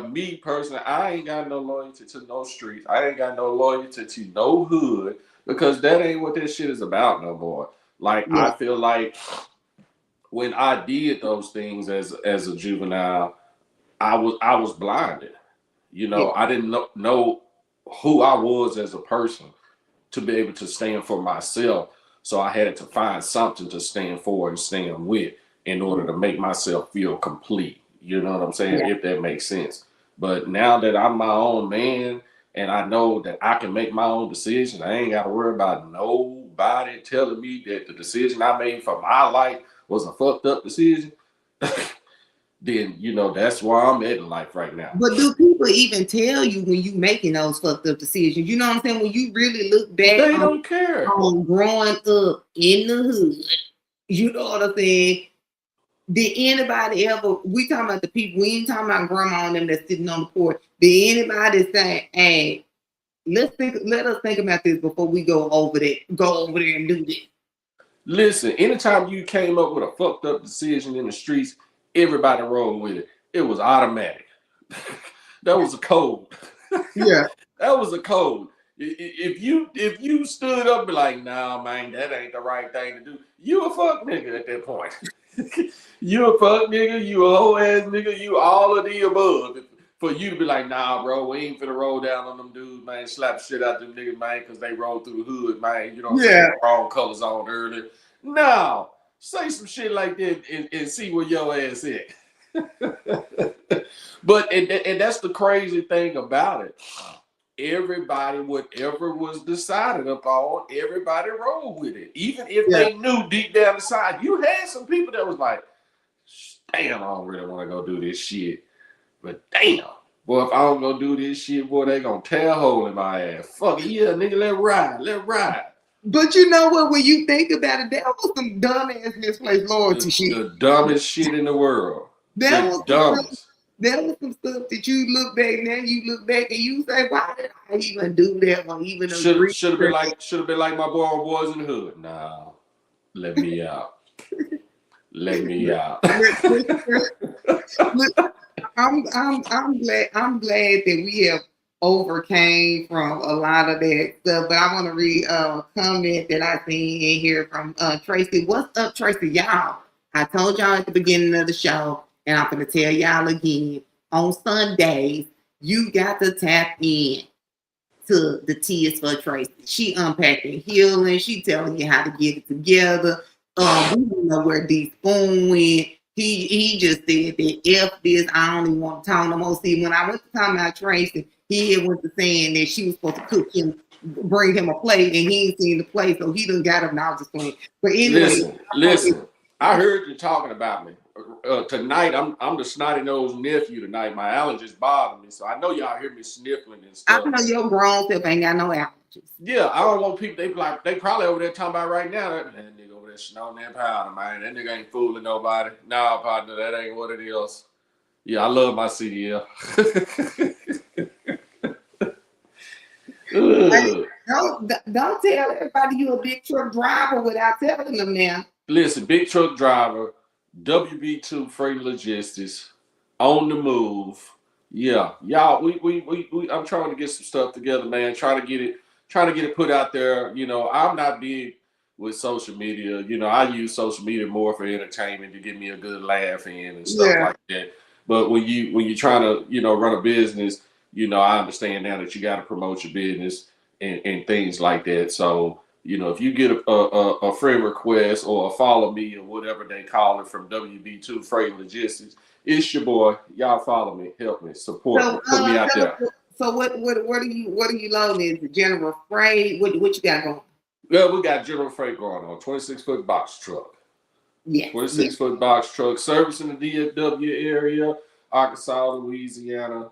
me personally, I ain't got no loyalty to no streets. I ain't got no loyalty to no hood because that ain't what this shit is about no more. Like Yeah. I feel like when I did those things as a juvenile, I was blinded. Yeah. I didn't know who I was as a person to be able to stand for myself. So I had to find something to stand for and stand with in order to make myself feel complete. You know what I'm saying? Yeah. If that makes sense. But now that I'm my own man and I know that I can make my own decision, I ain't got to worry about nobody telling me that the decision I made for my life was a fucked up decision, then that's where I'm at in life right now. But do people even tell you when you making those fucked up decisions? You know what I'm saying? When you really look back, They don't care. On growing up in the hood, you know what I'm saying? Did anybody ever? We talking about the people. We ain't talking about grandma and them that's sitting on the porch. Did anybody say, "Hey, let us think about this before we go over there and do this"? Listen, anytime you came up with a fucked up decision in the streets, everybody rolled with it. It was automatic. That was a code. Yeah, that was a code. If you stood up and be like, nah, man, that ain't the right thing to do, you a fuck nigga at that point. You a fuck nigga, you a whole ass nigga, you all of the above. For you to be like, nah, bro, we ain't finna roll down on them dudes, man, slap shit out them niggas, man, because they rolled through the hood, man. You know what I'm saying? Wrong colors on early. No, say some shit like that and see where your ass at. But and that's the crazy thing about it. Everybody, whatever was decided upon, everybody rolled with it. Even if they knew deep down inside, you had some people that was like, damn, I don't really want to go do this shit. But damn, boy, if I don't go do this shit, boy, they gonna tear a hole in my ass. Fuck it, yeah, nigga, let ride. But you know what? When you think about it, that was some dumbass misplaced loyalty shit. The dumbest shit in the world. That was some stuff that you look back now. You look back and you say, "Why did I even do that?" Or even should have been like my boy on Boys in the Hood. Nah, let me out. Let me out. I'm glad that we have overcame from a lot of that stuff. But I want to read a comment that I seen in here from Tracy. What's up, Tracy? Y'all, I told y'all at the beginning of the show, and I'm going to tell y'all again, on Sundays, you got to tap in to the T is for Tracy. She unpacking healing. She telling you how to get it together. We don't know where D Spoon went. He just said that F this, I don't even want to talk no more. See, when I went to talk about Tracy, he went to saying that she was supposed to cook him, bring him a plate, and he ain't seen the plate, so he done got him now just playing. But anyway, listen. I heard you talking about me. Tonight, I'm the snotty nosed nephew tonight. My allergies bother me, so I know y'all hear me sniffling and stuff. I know your grown self ain't got no allergies. Yeah, I don't want people. They probably over there talking about right now. That nigga over there snorting that powder, man. That nigga ain't fooling nobody. Nah, partner, that ain't what it is. Yeah, I love my CDL. Don't tell everybody you a big truck driver without telling them now. Listen, big truck driver, WB2 Freight Logistics, on the move. Yeah, y'all, we I'm trying to get some stuff together, man. Trying to get it put out there. I'm not big with social media. I use social media more for entertainment to get me a good laugh in and stuff like that. But when you're trying to, run a business, I understand now that you got to promote your business and things like that. So, if you get a friend request or a follow me or whatever they call it from WB2 Freight Logistics, it's your boy. Y'all follow me, help me, support me, put me out there. So what are you loading? Is it General Freight? What you got going? Well, we got General Freight going on, 26-foot box truck. Yeah. 26-foot box truck, service in the DFW area, Arkansas, Louisiana,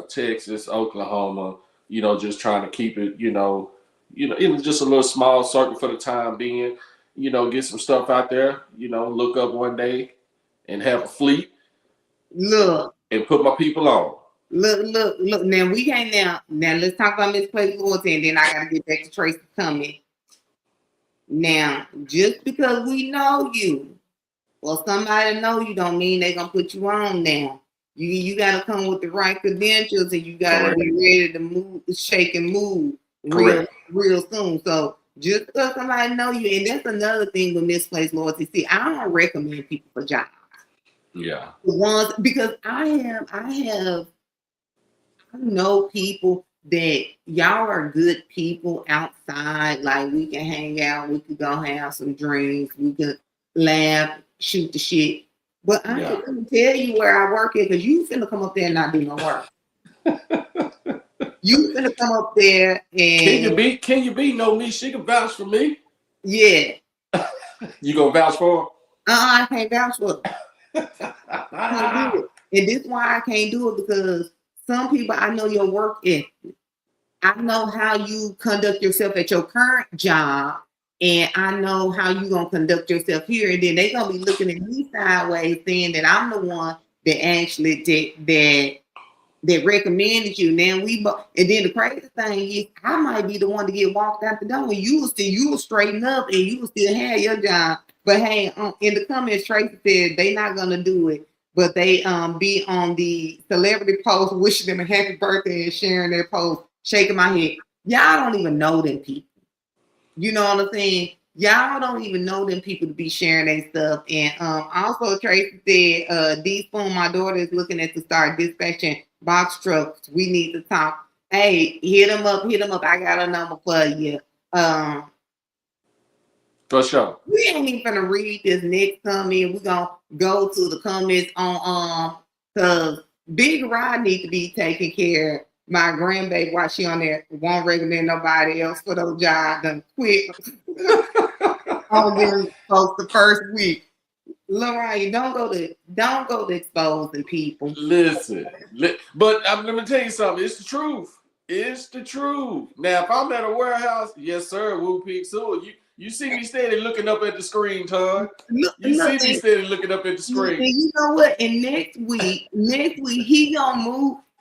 Texas, Oklahoma. Just trying to keep it, in just a little small circle for the time being. Get some stuff out there. Look up one day and have a fleet. Look. And put my people on. Look. Now we can't now let's talk about Misplace Loyalty, and then I gotta get back to Tracy coming. Now, just because we know you or somebody know you don't mean they're gonna put you on now. You gotta come with the right credentials, and you gotta be ready to move, shake and move real soon. So just because somebody know you, and that's another thing with Misplaced Loyalty. See, I don't recommend people for jobs. Yeah. Because I know people that y'all are good people outside. Like, we can hang out, we could go have some drinks, we could laugh, shoot the shit. But I ain't gonna tell you where I work at, because you finna come up there and not do no work. You finna finna come up there and Can you be know me? She can vouch for me. yeah. You gonna vouch for her? I can't vouch for it. I can't do it. And this is why I can't do it, because some people, I know your work ethic. I know how you conduct yourself at your current job, and I know how you gonna conduct yourself here. And then they gonna be looking at me sideways, saying that I'm the one that actually that recommended you. Now and then the crazy thing is, I might be the one to get walked out the door, and you will straighten up, and you will still have your job. But hey, in the comments, Tracy said they not gonna do it, but they be on the celebrity post wishing them a happy birthday and sharing their post, shaking my head. Y'all don't even know them people. You know what I'm saying? Y'all don't even know them people to be sharing their stuff. And also Tracy said, D Spoon, my daughter is looking at to start dispatching box trucks. We need to talk. Hey, hit them up. I got a number for you. For sure. We ain't even gonna read this next comment. We're gonna go to the comments on because Big Rod need to be taking care of my grandbaby while she on there. Won't recommend nobody else for those jobs. Done quit on them folks the first week. Lorraine, don't go to exposing people. Listen, but let me tell you something. It's the truth. It's the truth. Now, if I'm at a warehouse, yes, sir, Woo Pig Sewer, you see me steady looking up at the screen, Todd. You see me steady looking up at the screen. And you know what? And next week,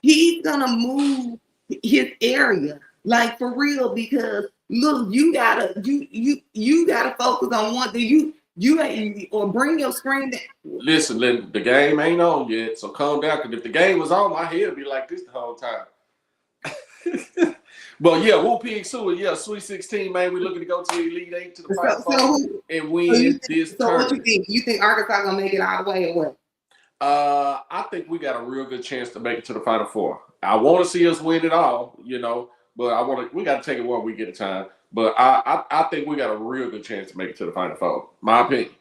he's gonna move his area, like for real, because look, you gotta focus on one thing. You ain't, or bring your screen down. Listen, the game ain't on yet, so calm down. Because if the game was on, my head would be like this the whole time. But yeah, Woo Pig Sewer, yeah, Sweet 16, man. We're looking to go to the Elite 8 to the Final Four and win this tournament. So what you think? You think Arkansas gonna make it all the way or what? I think we got a real good chance to make it to the Final Four. I want to see us win it all, but we got to take it one week at a time. But I think we got a real good chance to make it to the Final Four. My opinion.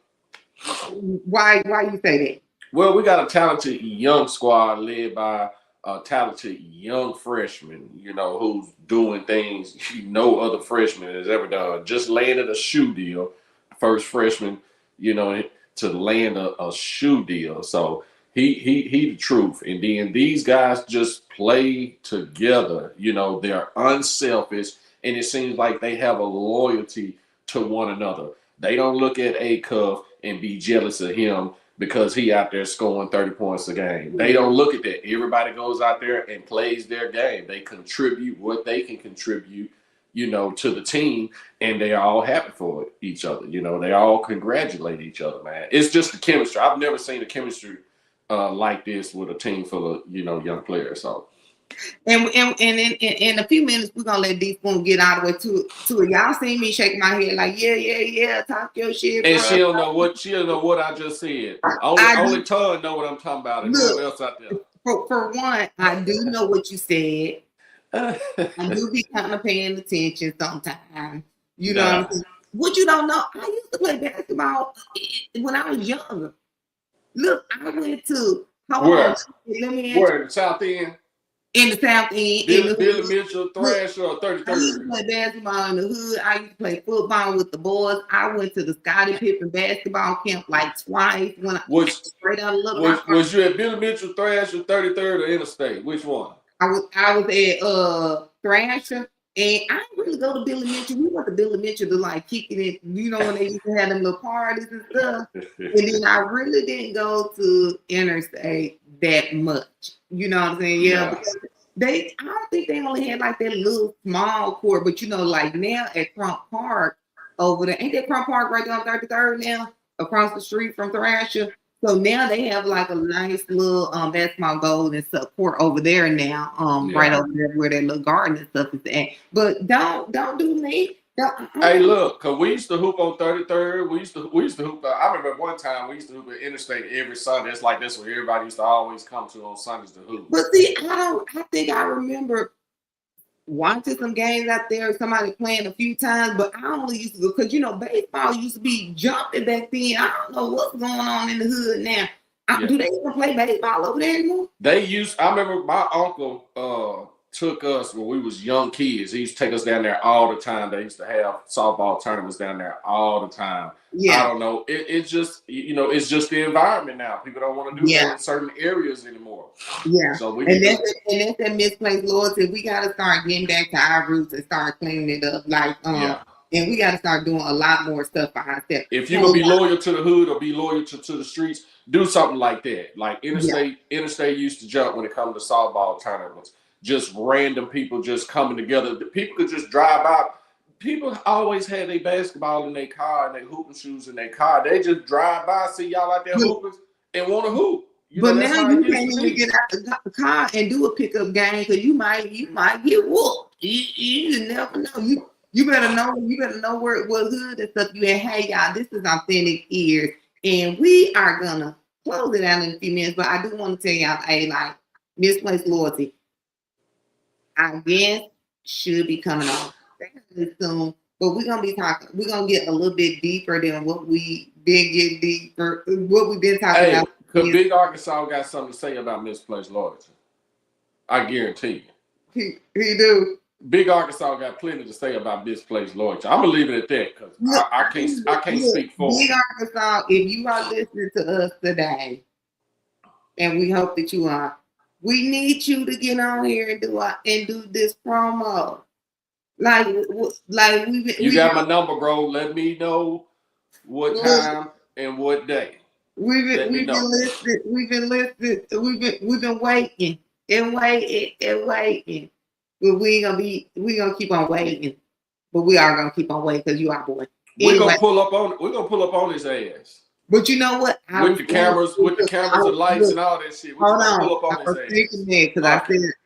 Why you say that? Well, we got a talented young squad led by a talented young freshman, who's doing things no other freshman has ever done. Just landed a shoe deal, first freshman, to land a shoe deal. So he the truth. And then these guys just play together. They're unselfish, and it seems like they have a loyalty to one another. They don't look at A-Cuff and be jealous of him because he out there scoring 30 points a game. They don't look at that. Everybody goes out there and plays their game. They contribute what they can contribute, to the team, and they are all happy for each other. They all congratulate each other, man. It's just the chemistry. I've never seen a chemistry like this with a team full of, young players. So. And in a few minutes, we're gonna let D Spoon get out of the way to it. Y'all see me shaking my head like, yeah, talk your shit. And bro. she'll know what I just said. Only Todd know what I'm talking about, and no one else out there. For one, I do know what you said. I do be kind of paying attention sometimes. You know what I'm saying? What you don't know, I used to play basketball when I was younger. Look, I went to where the South End. In the South End. Billy Mitchell, Thrasher, or 33rd. I used to play basketball in the hood. I used to play football with the boys. I went to the Scottie Pippen basketball camp like twice. When straight out of was you at Billy Mitchell, Thrasher, 33rd, or Interstate? Which one? I was at Thrasher, and I didn't really go to Billy Mitchell. We went to Billy Mitchell to like kick it in, when they used to have them little parties and stuff. And then I really didn't go to Interstate that much. You know what I'm saying? Yeah. Because I don't think they only had like that little small court, but like now at Crump Park over there, ain't that Crump Park right there on 33rd now, across the street from Thrasher? So now they have like a nice little basketball goal and stuff court over there now, right over there where that little garden and stuff is at. But don't do me. Hey, look, cause we used to hoop on 33rd. We used to hoop. I remember one time we used to hoop at Interstate every Sunday. It's like this where everybody used to always come to on Sundays to hoop. But see, I think I remember watching some games out there, somebody playing a few times, but I only used to go because baseball used to be jumping back then. I don't know what's going on in the hood now. Do they even play baseball over there anymore? I remember my uncle took us when we was young kids. He used to take us down there all the time. They used to have softball tournaments down there all the time. Yeah. I don't know. It's just, it's just the environment now. People don't want to do that in certain areas anymore. Yeah. So and that's that misplaced loyalty. We got to start getting back to our roots and start cleaning it up. And we got to start doing a lot more stuff for ourselves. If you're going to be loyal to the hood or be loyal to the streets, do something like that. Like Interstate used to jump when it comes to softball tournaments. Just random people just coming together. People could just drive by. People always had their basketball in their car and their hooping shoes in their car. They just drive by, see y'all out there hooping, and want to hoop. But now you can't even get out the car and do a pickup game because you might get whooped. You never know. You better know what hood and stuff you at. Hey y'all, this is Authentic Ears, and we are gonna close it out in a few minutes. But I do want to tell y'all, like Misplaced Loyalty, I guess should be coming on soon. But we're gonna be talking. We're gonna get a little bit deeper than what we did get deeper. What we've been talking about. Because Big Arkansas got something to say about Misplaced Loyalty. I guarantee you. He do. Big Arkansas got plenty to say about Misplaced Loyalty. I'm gonna leave it at that because I can't speak for Big Arkansas. If you are listening to us today, and we hope that you are, we need you to get on here and do this promo. Like you got my number, bro. Let me know what time and what day. We've been waiting and waiting. But we gonna keep on waiting. But we are gonna keep on waiting because you are boy. We're gonna pull up on his ass. But you know what? With the cameras and lights and all that shit. Hold on. I was thinking that because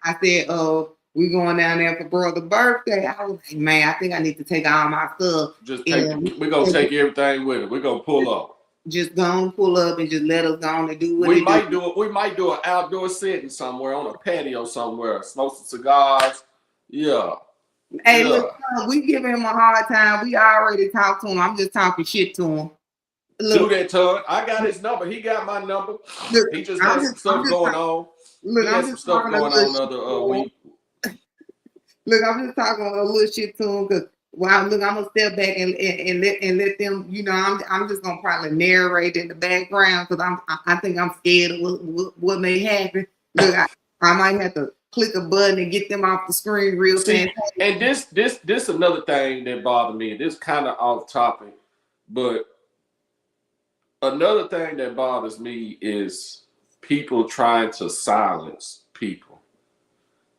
I said, we going down there for brother's birthday. I was like, man, I think I need to take all my stuff. We're gonna take everything with it. We're gonna pull up. Just go and pull up and just let us go on and do what we might do an outdoor setting somewhere on a patio somewhere, smoke some cigars. Yeah. Hey, look, we giving him a hard time. We already talked to him. I'm just talking shit to him. Look, do that, Todd. I got his number. He got my number. Look, he just has some stuff going on. Look, I'm just talking other week. Look, I'm just talking a little shit to him because I'm gonna step back and let them. I'm just gonna probably narrate in the background because I think I'm scared of what may happen. Look, I might have to click a button and get them off the screen real fast. And this another thing that bothered me. This kind of off topic, but another thing that bothers me is people trying to silence people.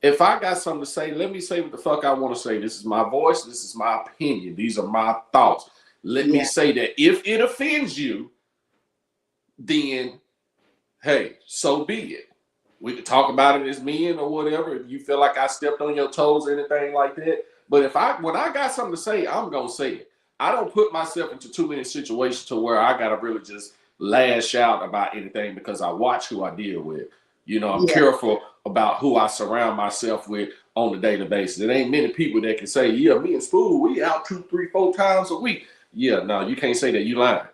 If I got something to say, let me say what the fuck I want to say. This is my voice. This is my opinion. These are my thoughts. Let me say that. If it offends you, then, hey, so be it. We can talk about it as men or whatever. If you feel like I stepped on your toes or anything like that. But when I got something to say, I'm going to say it. I don't put myself into too many situations to where I got to really just lash out about anything because I watch who I deal with. I'm careful about who I surround myself with on a daily basis. There ain't many people that can say, yeah, me and Spool, we out 2, 3, 4 times a week. Yeah, no, you can't say that. You lying.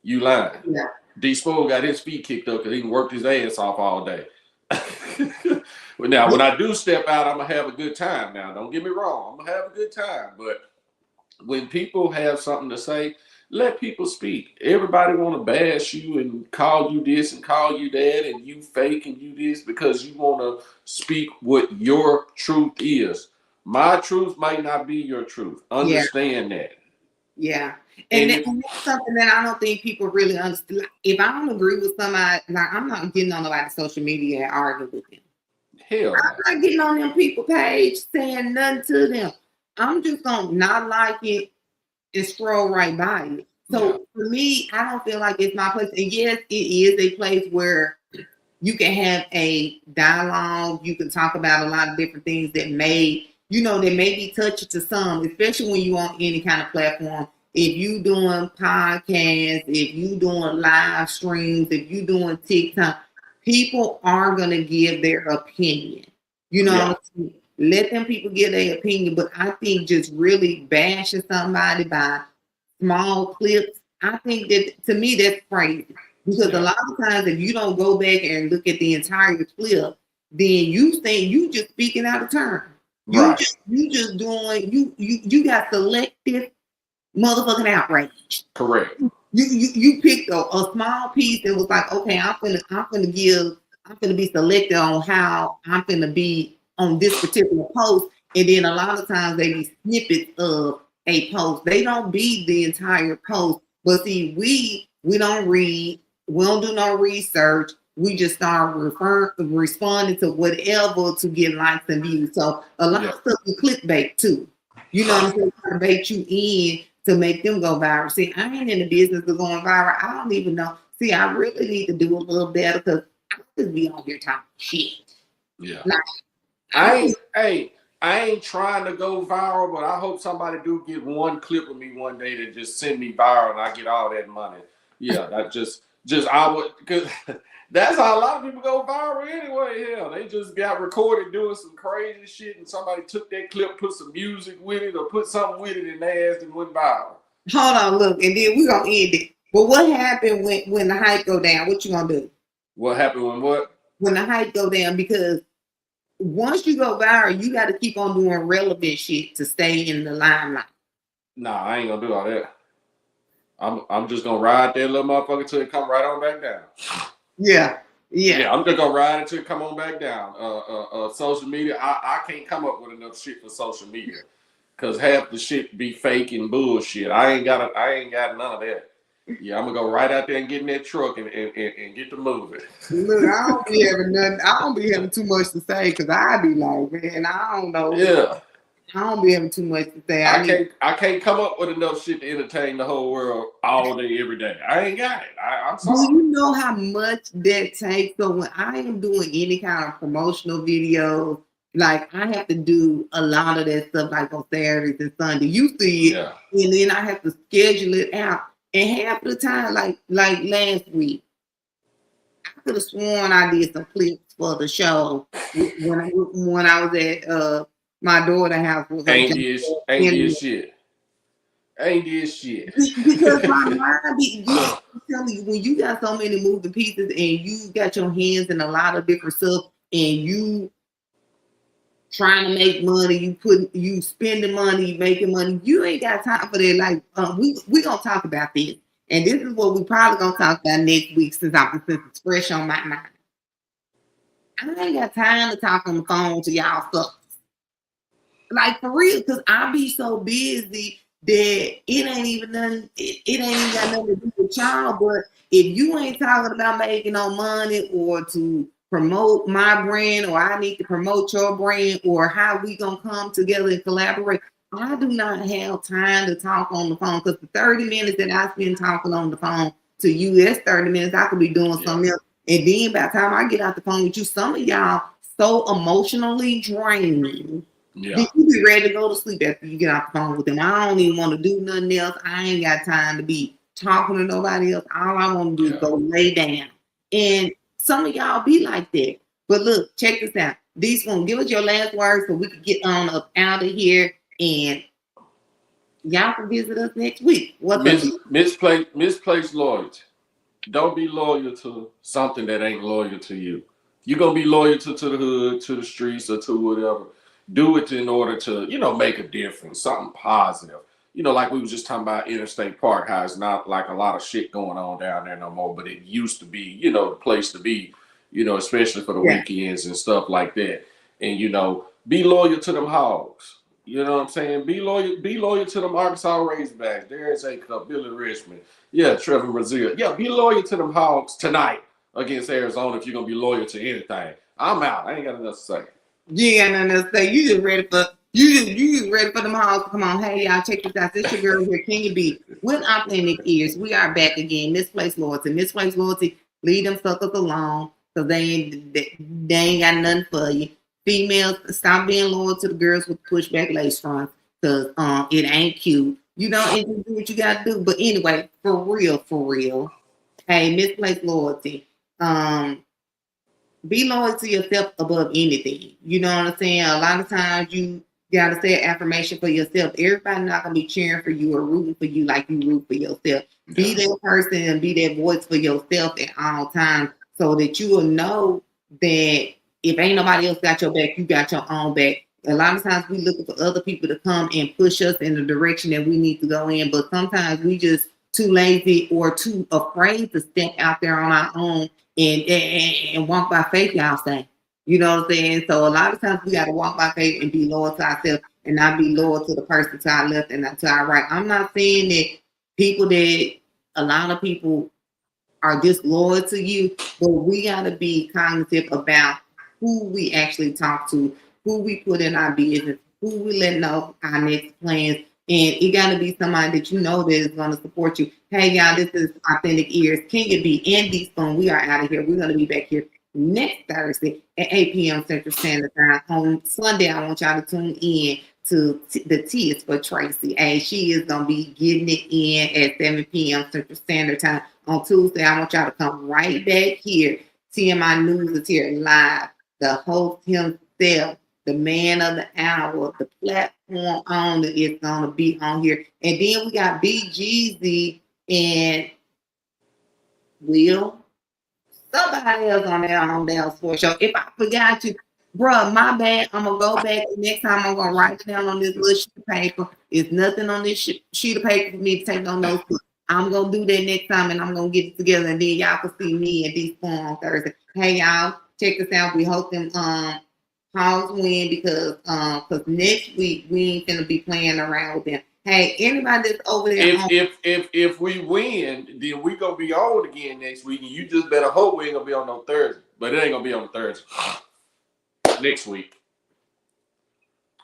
Yeah. D Spool got his feet kicked up because he worked his ass off all day. But now, when I do step out, I'm going to have a good time. Now, don't get me wrong. I'm going to have a good time. But when people have something to say, let people speak. Everybody want to bash you and call you this and call you that and you fake and you this because you want to speak what your truth is. My truth might not be your truth. Understand that. Yeah. And that's something that I don't think people really understand. If I don't agree with somebody, like I'm not getting on nobody's social media and arguing with them. Hell, I'm not getting on them people page saying nothing to them. I'm just gonna not like it and scroll right by it. So for me, I don't feel like it's my place. And yes, it is a place where you can have a dialogue. You can talk about a lot of different things that may be touching to some, especially when you on any kind of platform. If you doing podcasts, if you doing live streams, if you doing TikTok, people are gonna give their opinion. Let them people give their opinion. But I think just really bashing somebody by small clips, I think that to me that's crazy. Because a lot of times if you don't go back and look at the entire clip, then you think you just speaking out of turn. Right. You just doing you got selective motherfucking outrage. Correct. You picked a small piece and was like, okay, I'm gonna be selected on how I'm gonna be on this particular post. And then a lot of times they be snippets of a post. They don't be the entire post. But see, we don't read, we don't do no research. We just start responding to whatever to get likes and views. So a lot of stuff is clickbait too. You know what I'm saying? To bait you in to make them go viral. See, I ain't in the business of going viral. I don't even know. See, I really need to do a little better because I just be on here talking shit. Yeah. Like, I ain't trying to go viral, but I hope somebody do get one clip of me one day that just send me viral and I get all that money. Yeah, that just I would, because that's how a lot of people go viral anyway. Hell, they just got recorded doing some crazy shit and somebody took that clip, put some music with it or put something with it and they asked and went viral. Hold on, look, and then we're gonna end it. But what happened when the hype go down? What you gonna do? What happened when what? When the hype go down, because once you go viral, you got to keep on doing relevant shit to stay in the limelight. Nah, I ain't gonna do all that. I'm just gonna ride that little motherfucker till it come right on back down. Yeah. I'm just gonna ride until it come on back down. Social media, I can't come up with enough shit for social media because half the shit be fake and bullshit. I ain't got none of that. Yeah, I'm gonna go right out there and get in that truck and get to moving. Look, I don't be having nothing. I don't be having too much to say because I be like, man, I don't know. Yeah. I don't be having too much to say. I can't come up with enough shit to entertain the whole world all day, every day. I ain't got it. I'm sorry. Do you know how much that takes? So when I am doing any kind of promotional videos, like I have to do a lot of that stuff like on Saturdays and Sundays. You see it, and then I have to schedule it out. And half the time, like last week, I could have sworn I did some clips for the show when I was at my daughter's house. Ain't did shit. Because my mind be telling you when you got so many moving pieces and you got your hands in a lot of different stuff and you trying to make money, you spending money, making money, you ain't got time for that. Like we gonna talk about this. And this is what we probably gonna talk about next week since it's fresh on my mind. I ain't got time to talk on the phone to y'all stuff. Like for real, because I be so busy that it ain't even got nothing to do with y'all. But if you ain't talking about making no money or to promote my brand, or I need to promote your brand, or how we gonna come together and collaborate, I do not have time to talk on the phone because the 30 minutes that I spend talking on the phone to you, that's 30 minutes I could be doing something else. And then by the time I get out the phone with you, some of y'all so emotionally draining. Yeah. You be ready to go to sleep after you get off the phone with them. I don't even want to do nothing else. I ain't got time to be talking to nobody else. All I want to do is go lay down. And some of y'all be like that. But look, check this out. These gonna give us your last words so we can get on up out of here and y'all can visit us next week. Misplace loyalty. Don't be loyal to something that ain't loyal to you. You're gonna be loyal to the hood, to the streets, or to whatever. Do it in order to, make a difference, something positive. Like we was just talking about Interstate Park, how it's not like a lot of shit going on down there no more, but it used to be, the place to be, especially for the weekends and stuff like that. And, be loyal to them Hogs. You know what I'm saying? Be loyal to them Arkansas Razorbacks. There's a Cup, Billy Richmond. Yeah, Trevor Brazil. Yeah, be loyal to them Hogs tonight against Arizona if you're going to be loyal to anything. I'm out. I ain't got enough to say. You ain't got nothing to say. You just ready for you just ready for them Hogs to come on. Hey, y'all, check this out. This your girl here, Kenya B. With Authentic Ears. We are back again. Misplace Loyalty. Misplace Loyalty. Leave them suckers alone because they ain't got nothing for you. Females, stop being loyal to the girls with pushback lace fronts because it ain't cute. And just do what you gotta do. But anyway, for real. Hey, Misplaced Loyalty. Be loyal to yourself above anything. You know what I'm saying? A lot of times you gotta say an affirmation for yourself. Everybody's not gonna be cheering for you or rooting for you like you root for yourself. Be that person and be that voice for yourself at all times so that you will know that if ain't nobody else got your back, you got your own back. A lot of times we looking for other people to come and push us in the direction that we need to go in, but sometimes we just too lazy or too afraid to step out there on our own and walk by faith, y'all say. You know what I'm saying? So a lot of times we got to walk by faith and be loyal to ourselves and not be loyal to the person to our left and not to our right. I'm not saying that a lot of people are disloyal to you, but we got to be cognitive about who we actually talk to, who we put in our business, who we let know our next plans. And it got to be somebody that you know that is going to support you. Hey, y'all, this is Authentic Ears. Kenya B and D-Spoon. We are out of here. We're going to be back here next Thursday at 8 p.m. Central Standard Time. On Sunday, I want y'all to tune in to the T is for Tracy. Hey, she is going to be getting it in at 7 p.m. Central Standard Time. On Tuesday, I want y'all to come right back here. TMI News is here live. The host himself, the man of the hour, the platform owner is going to be on here. And then we got BGZ and Will. Somebody else on there on their sports show. If I forgot you, bruh, my bad. I'm going to go back. Next time I'm going to write it down on this little sheet of paper. It's nothing on this sheet of paper for me to take on those. I'm going to do that next time, and I'm going to get it together, and then y'all can see me and D-Spoon on Thursday. Hey, y'all, check us out. We hope them Hogs win because next week we ain't going to be playing around with them. Hey, anybody that's over there. If we win, then we going to be on again next week, and you just better hope we ain't going to be on no Thursday. But it ain't going to be on Thursday. Next week.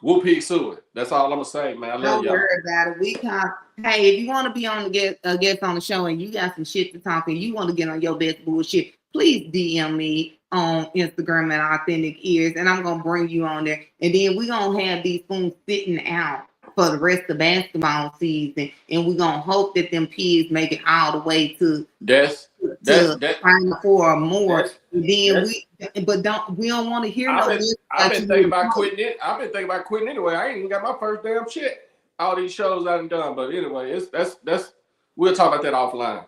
We'll pick Sue. That's all I'm going to say, man. I love y'all. Don't worry about it. Hey, if you want to be on the guest on the show and you got some shit to talk and you want to get on your best bullshit, please DM me on Instagram at Authentic Ears, and I'm gonna bring you on there. And then we're gonna have these spoons sitting out for the rest of basketball season, and we're gonna hope that them kids make it all the way to Final Four or more. We don't want to hear I've been thinking about quitting it. I've been thinking about quitting anyway. I ain't even got my first damn check. All these shows I done done, but anyway, that's we'll talk about that offline.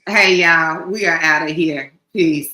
Hey y'all, we are out of here. Peace.